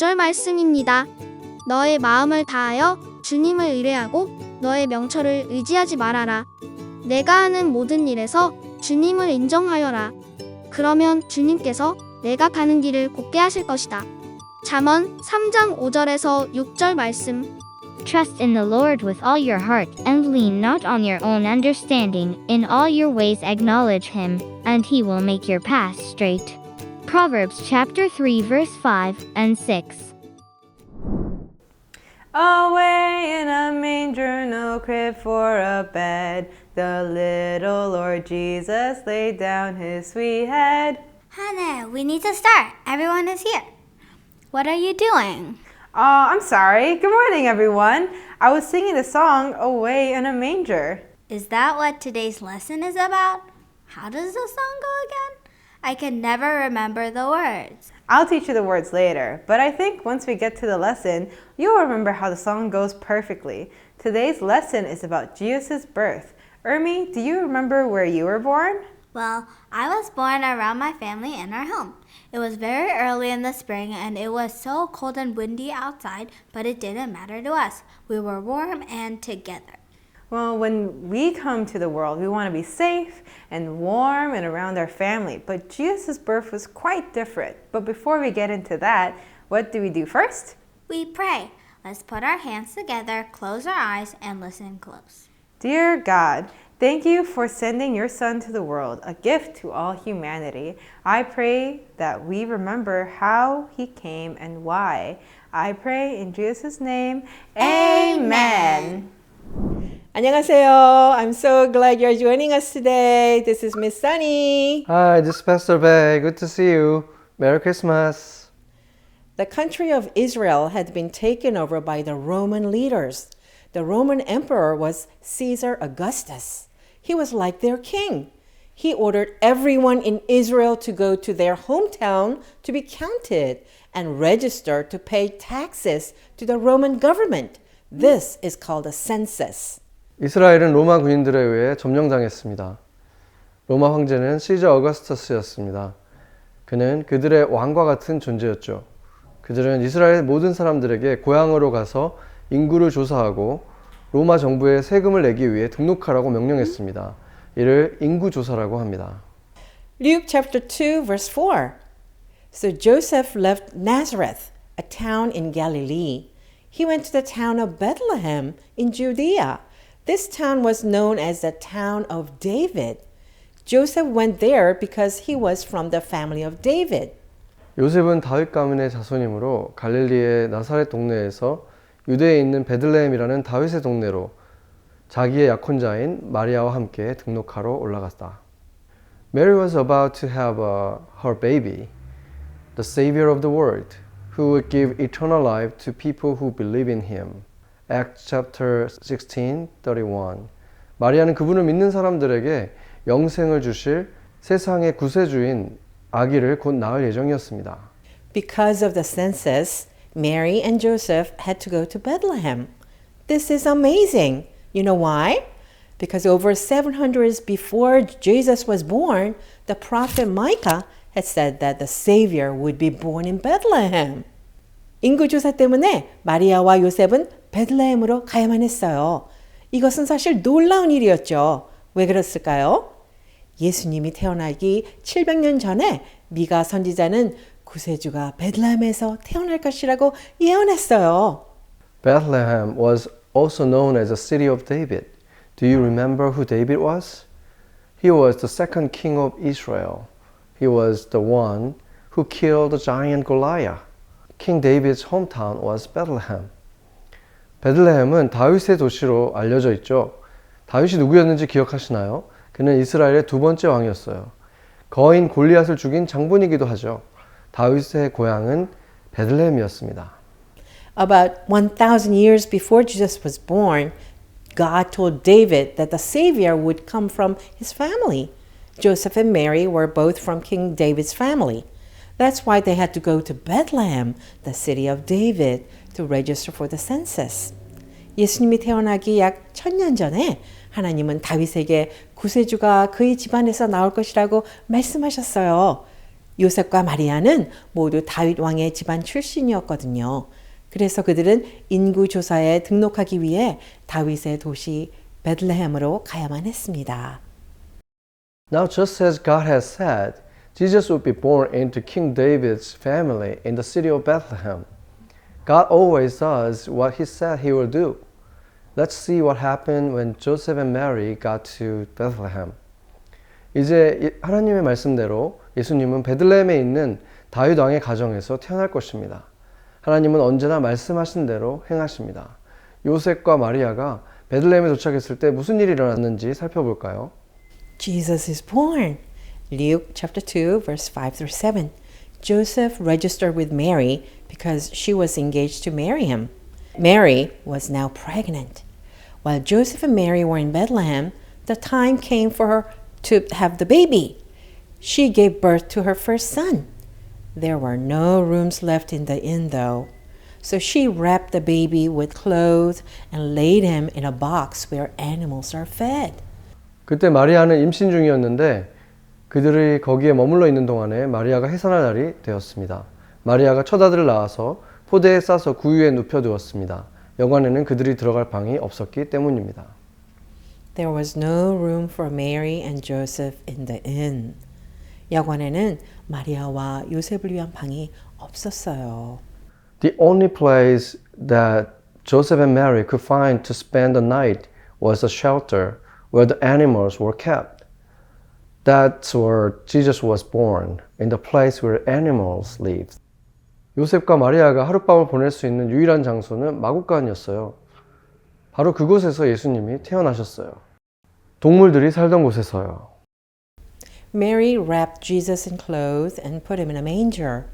5절 말씀입니다. 너의 마음을 다하여 주님을 의뢰하고 너의 명철을 의지하지 말아라. 내가 하는 모든 일에서 주님을 인정하여라. 그러면 주님께서 내가 가는 길을 곱게 하실 것이다. 잠언 3장 5절에서 6절 말씀. Trust in the Lord with all your heart, and lean not on your own understanding. In all your ways acknowledge him, and he will make your path straight. Proverbs chapter 3 verse 5 and 6. Away in a manger, no crib for a bed, the little Lord Jesus laid down his sweet head. Hannah, we need to start. Everyone is here. What are you doing? Oh, I'm sorry. Good morning, everyone. I was singing the song Away in a Manger. Is that what today's lesson is about? How does the song go again? I can never remember the words. I'll teach you the words later, but I think once we get to the lesson, you'll remember how the song goes perfectly. Today's lesson is about Jesus' birth. Ermi, do you remember where you were born? Well, I was born around my family in our home. It was very early in the spring and it was so cold and windy outside, but it didn't matter to us. We were warm and together. Well, when we come to the world, we want to be safe and warm and around our family. But Jesus' birth was quite different. But before we get into that, what do we do first? We pray. Let's put our hands together, close our eyes, and listen close. Dear God, thank you for sending your Son to the world, a gift to all humanity. I pray that we remember how he came and why. I pray in Jesus' name, Amen. 안녕하세요. I'm so glad you're joining us today. This is Miss Sunny. Hi, this is Pastor Bay. Good to see you. Merry Christmas. The country of Israel had been taken over by the Roman leaders. The Roman emperor was Caesar Augustus. He was like their king. He ordered everyone in Israel to go to their hometown to be counted and register to pay taxes to the Roman government. This is called a census. 이스라엘은 로마 군인들에 의해 점령당했습니다. 로마 황제는 시저 어거스터스였습니다. 그는 그들의 왕과 같은 존재였죠. 그들은 이스라엘 모든 사람들에게 고향으로 가서 인구를 조사하고 로마 정부에 세금을 내기 위해 등록하라고 명령했습니다. 이를 인구조사라고 합니다. Luke chapter 2 verse 4. So Joseph left Nazareth, a town in Galilee. He went to the town of Bethlehem in Judea. This town was known as the town of David. Joseph went there because he was from the family of David. 요셉은 다윗 가문의 자손이므로 갈릴리의 나사렛 동네에서 유대에 있는 베들레헴이라는 다윗의 동네로 자기의 약혼자인 마리아와 함께 등록하러 올라갔다. Mary was about to have her baby, the Savior of the world, who would give eternal life to people who believe in him. Acts chapter 16:31. 마리아는 그분을 믿는 사람들에게 영생을 주실 세상의 구세주인 아기를 곧 낳을 예정이었습니다. Because of the census, Mary and Joseph had to go to Bethlehem. This is amazing. You know why? Because over 700 years before Jesus was born, the prophet Micah had said that the Savior would be born in Bethlehem. 인구조사 때문에 마리아와 요셉은 베들레헴으로 가야만 했어요. 이것은 사실 놀라운 일이었죠. 왜 그랬을까요? 예수님이 태어나기 700년 전에 미가 선지자는 구세주가 베들레헴에서 태어날 것이라고 예언했어요. Bethlehem was also known as the city of David. Do you remember who David was? He was the second king of Israel. He was the one who killed the giant Goliath. King David's hometown was Bethlehem. 베들레헴은 다윗의 도시로 알려져 있죠. 다윗이 누구였는지 기억하시나요? 그는 이스라엘의 두 번째 왕이었어요. 거인 골리앗을 죽인 장본이기도 하죠. 다윗의 고향은 베들레헴이었습니다. About 1,000 years before Jesus was born, God told David that the Savior would come from his family. Joseph and Mary were both from King David's family. That's why they had to go to Bethlehem, the city of David, to register for the census. 예수님이 태어나기 약 1000년 전에 하나님은 다윗에게 구세주가 그의 집안에서 나올 것이라고 말씀하셨어요. 요셉과 마리아는 모두 다윗 왕의 집안 출신이었거든요. 그래서 그들은 인구 조사에 등록하기 위해 다윗의 도시 베들레헴으로 가야만 했습니다. Now, just as God has said, Jesus would be born into King David's family in the city of Bethlehem. God always does what He said He will do. Let's see what happened when Joseph and Mary got to Bethlehem. 이제 하나님의 말씀대로 예수님은 베들레헴에 있는 다윗 왕의 가정에서 태어날 것입니다. 하나님은 언제나 말씀하신 대로 행하십니다. 요셉과 마리아가 베들레헴에 도착했을 때 무슨 일이 일어났는지 살펴볼까요? Jesus is born. Luke chapter 2 verse 5 through 7. Joseph registered with Mary because she was engaged to marry him. Mary was now pregnant. While Joseph and Mary were in Bethlehem, the time came for her to have the baby. She gave birth to her first son. There were no rooms left in the inn though. So she wrapped the baby with clothes and laid him in a box where animals are fed. 그때 마리아는 임신 중이었는데 그들이 거기에 머물러 있는 동안에 마리아가 해산할 날이 되었습니다. 마리아가 첫 아들을 낳아서 포대에 싸서 구유에 눕혀두었습니다. 여관에는 그들이 들어갈 방이 없었기 때문입니다. There was no room for Mary and Joseph in the inn. 여관에는 마리아와 요셉을 위한 방이 없었어요. The only place that Joseph and Mary could find to spend the night was a shelter where the animals were kept. That's where Jesus was born, in the place where animals lived. 요셉과 마리아가 하룻밤을 보낼 수 있는 유일한 장소는 마구간이었어요. 바로 그곳에서 예수님이 태어나셨어요. 동물들이 살던 곳에서요. Mary wrapped Jesus in clothes and put him in a manger.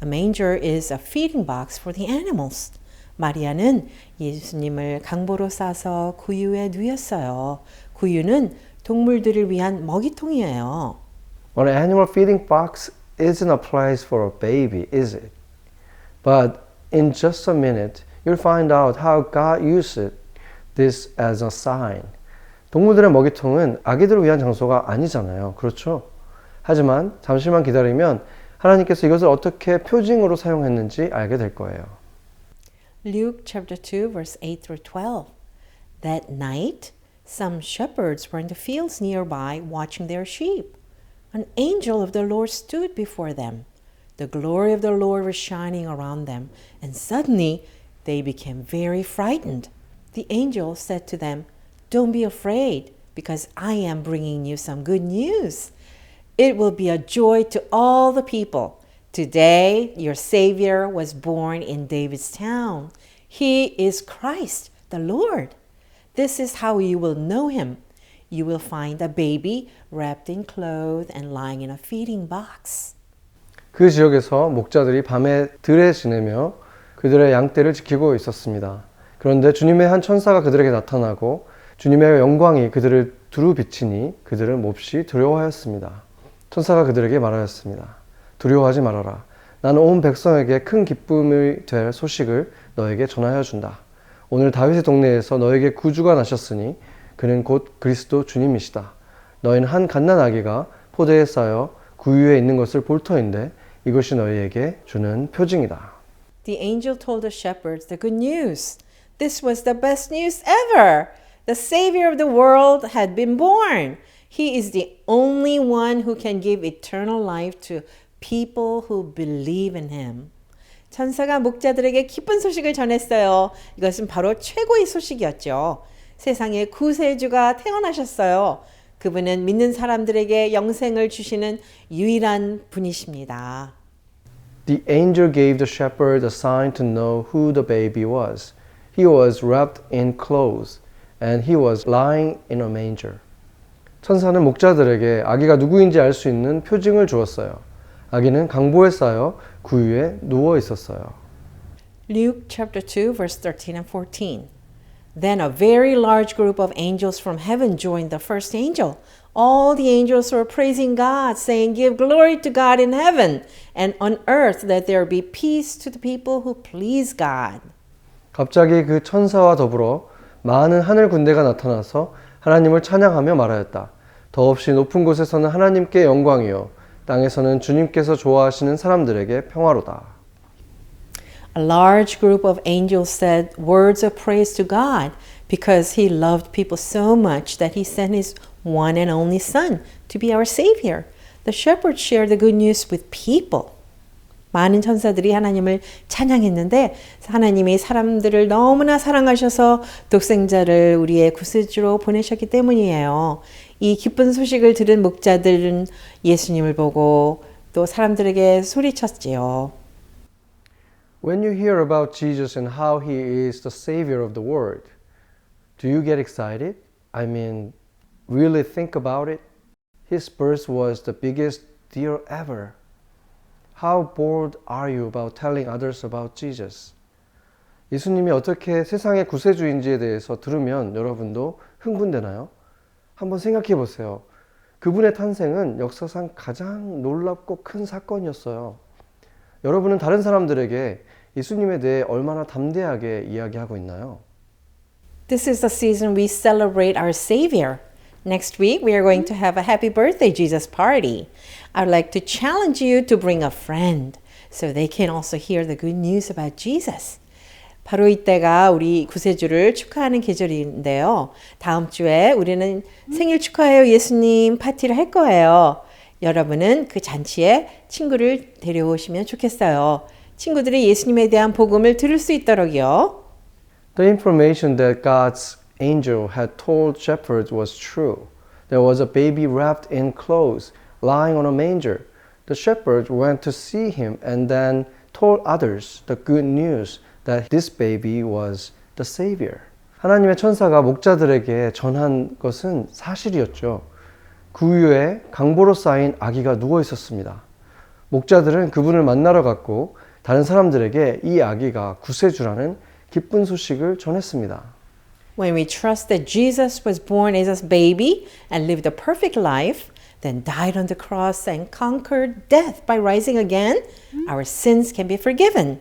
A manger is a feeding box for the animals. 마리아는 예수님을 강보로 싸서 구유에 누였어요. 구유는 동물들을 위한 먹이통이에요. An animal feeding box isn't a place for a baby, is it? But in just a minute, you'll find out how God used this as a sign. 동물들의 먹이통은 아기들을 위한 장소가 아니잖아요. 그렇죠? 하지만 잠시만 기다리면 하나님께서 이것을 어떻게 표징으로 사용했는지 알게 될 거예요. Luke chapter 2 verse 8 through 12. That night, some shepherds were in the fields nearby watching their sheep. An angel of the Lord stood before them. The glory of the Lord was shining around them, and suddenly they became very frightened. The angel said to them, "Don't be afraid, because I am bringing you some good news. It will be a joy to all the people. Today your Savior was born in David's town. He is Christ, the Lord. This is how you will know him. You will find a baby wrapped in clothes and lying in a feeding box." 그 지역에서 목자들이 밤에 들에 지내며 그들의 양떼를 지키고 있었습니다. 그런데 주님의 한 천사가 그들에게 나타나고 주님의 영광이 그들을 두루 비치니 그들은 몹시 두려워하였습니다. 천사가 그들에게 말하였습니다. 두려워하지 말아라. 나는 온 백성에게 큰 기쁨이 될 소식을 너에게 전하여 준다. 오늘 다윗의 동네에서 너에게 구주가 나셨으니 그는 곧 그리스도 주님이시다. 너희는 한 갓난 아기가 포대에 쌓여 구유에 있는 것을 볼 터인데 이것이 너희에게 주는 표징이다. The angel told the shepherds the good news. This was the best news ever. The Savior of the world had been born. He is the only one who can give eternal life to people who believe in him. 천사가 목자들에게 기쁜 소식을 전했어요. 이것은 바로 최고의 소식이었죠. 세상에 구세주가 태어나셨어요. 그분은 믿는 사람들에게 영생을 주시는 유일한 분이십니다. The angel gave the shepherd a sign to know who the baby was. He was wrapped in clothes and he was lying in a manger. 천사는 목자들에게 아기가 누구인지 알 수 있는 표징을 주었어요. 아기는 강보에 쌓여 구유에 누워 있었어요. Luke chapter 2 verse 13 and 14. Then a very large group of angels from heaven joined the first angel. All the angels were praising God, saying, "Give glory to God in heaven, and on earth let there be peace to the people who please God." 갑자기 그 천사와 더불어 많은 하늘 군대가 나타나서 하나님을 찬양하며 말하였다. 더없이 높은 곳에서는 하나님께 영광이요 땅에서는 주님께서 좋아하시는 사람들에게 평화로다. A large group of angels said words of praise to God because he loved people so much that he sent his one and only Son to be our Savior. The shepherds shared the good news with people. 많은 천사들이 하나님을 찬양했는데 하나님이 사람들을 너무나 사랑하셔서 독생자를 우리의 구세주로 보내셨기 때문이에요. 이 기쁜 소식을 들은 목자들은 예수님을 보고 또 사람들에게 소리쳤지요. When you hear about Jesus and how he is the savior of the world, do you get excited? I mean, really think about it? His birth was the biggest deal ever. How bold are you about telling others about Jesus? 예수님이 어떻게 세상의 구세주인지에 대해서 들으면 여러분도 흥분되나요? 한번 생각해 보세요. 그분의 탄생은 역사상 가장 놀랍고 큰 사건이었어요. 여러분은 다른 사람들에게 예수님에 대해 얼마나 담대하게 이야기하고 있나요? This is the season we celebrate our Savior. Next week, we are going to have a happy birthday Jesus party. I'd like to challenge you to bring a friend so they can also hear the good news about Jesus. 바로 이때가 우리 구세주를 축하하는 계절인데요. 다음 주에 우리는 생일 축하해요 예수님 파티를 할 거예요. 여러분은 그 잔치에 친구를 데려오시면 좋겠어요. 친구들이 예수님에 대한 복음을 들을 수 있도록요. The information that God's angel had told shepherds was true. There was a baby wrapped in clothes, lying on a manger. The shepherds went to see him and then told others the good news that this baby was the Savior. 하나님의 천사가 목자들에게 전한 것은 사실이었죠. 그 위에 강보로 쌓인 아기가 누워 있었습니다. 목자들은 그분을 만나러 갔고 다른 사람들에게 이 아기가 구세주라는 기쁜 소식을 전했습니다. When we trust that Jesus was born as a baby and lived a perfect life, then died on the cross and conquered death by rising again, our sins can be forgiven.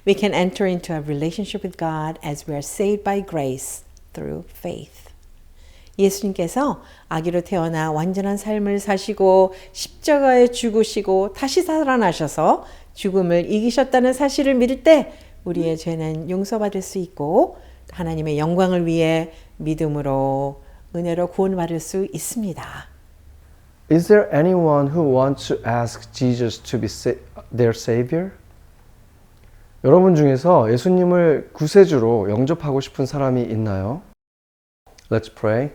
We can enter into a relationship with God as we are saved by grace through faith. 예수님께서 아기로 태어나 완전한 삶을 사시고 십자가에 죽으시고 다시 살아나셔서 죽음을 이기셨다는 사실을 믿을 때 우리의 죄는 용서받을 수 있고 하나님의 영광을 위해 믿음으로 은혜로 구원받을 수 있습니다. Is there anyone who wants to ask Jesus to be their Savior? 여러분 중에서 예수님을 구세주로 영접하고 싶은 사람이 있나요? Let's pray.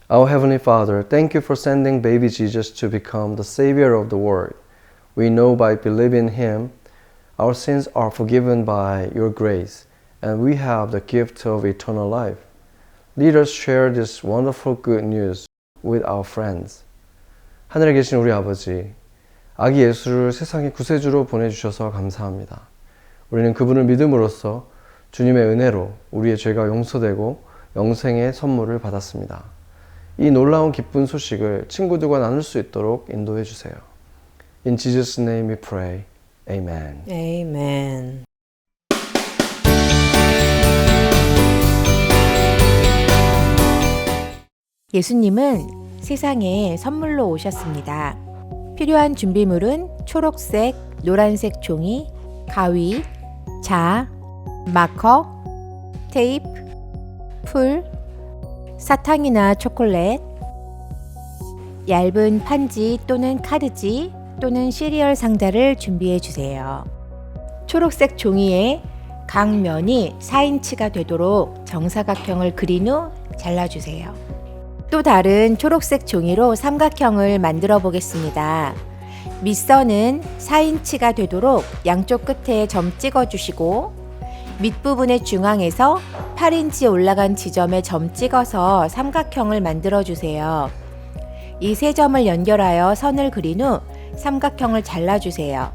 Our Heavenly Father, thank you for sending baby Jesus to become the Savior of the world. We know by believing in Him, our sins are forgiven by your grace, and we have the gift of eternal life. Let us share this wonderful good news with our friends. 하늘에 계신 우리 아버지, 아기 예수를 세상의 구세주로 보내주셔서 감사합니다. 우리는 그분을 믿음으로써 주님의 은혜로 우리의 죄가 용서되고 영생의 선물을 받았습니다. 이 놀라운 기쁜 소식을 친구들과 나눌 수 있도록 인도해 주세요. In Jesus' name we pray. Amen. Amen. 예수님은 세상에 선물로 오셨습니다. 필요한 준비물은 초록색, 노란색 종이, 가위, 자, 마커, 테이프, 풀, 사탕이나 초콜릿, 얇은 판지 또는 카드지 또는 시리얼 상자를 준비해 주세요. 초록색 종이에 각 면이 4인치가 되도록 정사각형을 그린 후 잘라주세요. 또 다른 초록색 종이로 삼각형을 만들어 보겠습니다. 밑선은 4인치가 되도록 양쪽 끝에 점 찍어 주시고 밑부분의 중앙에서 8인치 올라간 지점에 점 찍어서 삼각형을 만들어 주세요. 이 세 점을 연결하여 선을 그린 후 삼각형을 잘라주세요.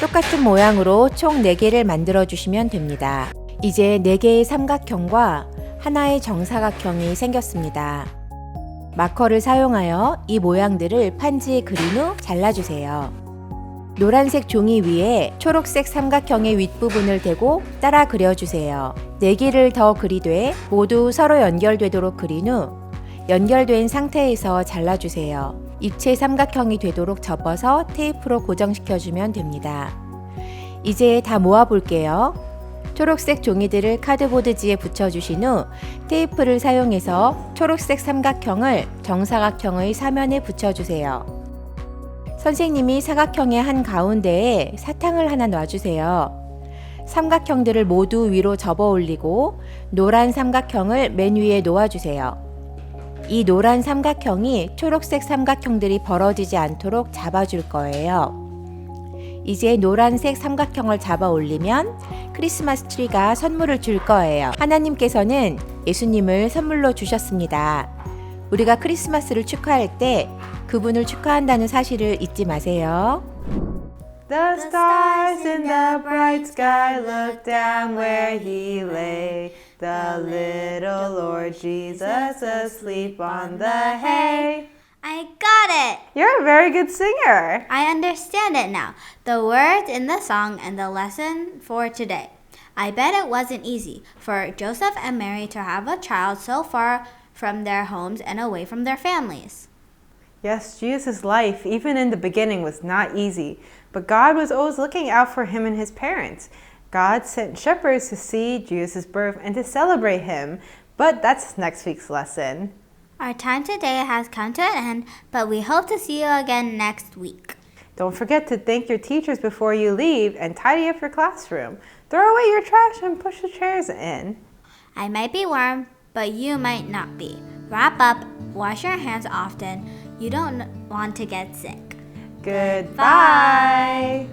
똑같은 모양으로 총 4개를 만들어 주시면 됩니다. 이제 4개의 삼각형과 하나의 정사각형이 생겼습니다. 마커를 사용하여 이 모양들을 판지에 그린 후 잘라주세요. 노란색 종이 위에 초록색 삼각형의 윗부분을 대고 따라 그려주세요. 4개를 더 그리되 모두 서로 연결되도록 그린 후 연결된 상태에서 잘라주세요. 입체 삼각형이 되도록 접어서 테이프로 고정시켜주면 됩니다. 이제 다 모아볼게요. 초록색 종이들을 카드보드지에 붙여주신 후 테이프를 사용해서 초록색 삼각형을 정사각형의 사면에 붙여주세요. 선생님이 사각형의 한 가운데에 사탕을 하나 놔주세요. 삼각형들을 모두 위로 접어 올리고 노란 삼각형을 맨 위에 놓아주세요. 이 노란 삼각형이 초록색 삼각형들이 벌어지지 않도록 잡아줄 거예요. 이제 노란색 삼각형을 잡아 올리면 크리스마스 트리가 선물을 줄 거예요. 하나님께서는 예수님을 선물로 주셨습니다. 우리가 크리스마스를 축하할 때 그분을 축하한다는 사실을 잊지 마세요. The stars in the bright sky look down where he lay. The little Lord Jesus asleep on the hay. I got it! You're a very good singer. I understand it now. The words in the song and the lesson for today. I bet it wasn't easy for Joseph and Mary to have a child so far from their homes and away from their families. Yes, Jesus' life, even in the beginning, was not easy, but God was always looking out for him and his parents. God sent shepherds to see Jesus' birth and to celebrate him, but that's next week's lesson. Our time today has come to an end, but we hope to see you again next week. Don't forget to thank your teachers before you leave and tidy up your classroom. Throw away your trash and push the chairs in. I might be warm, but you might not be. Wrap up, wash your hands often. You don't want to get sick. Goodbye.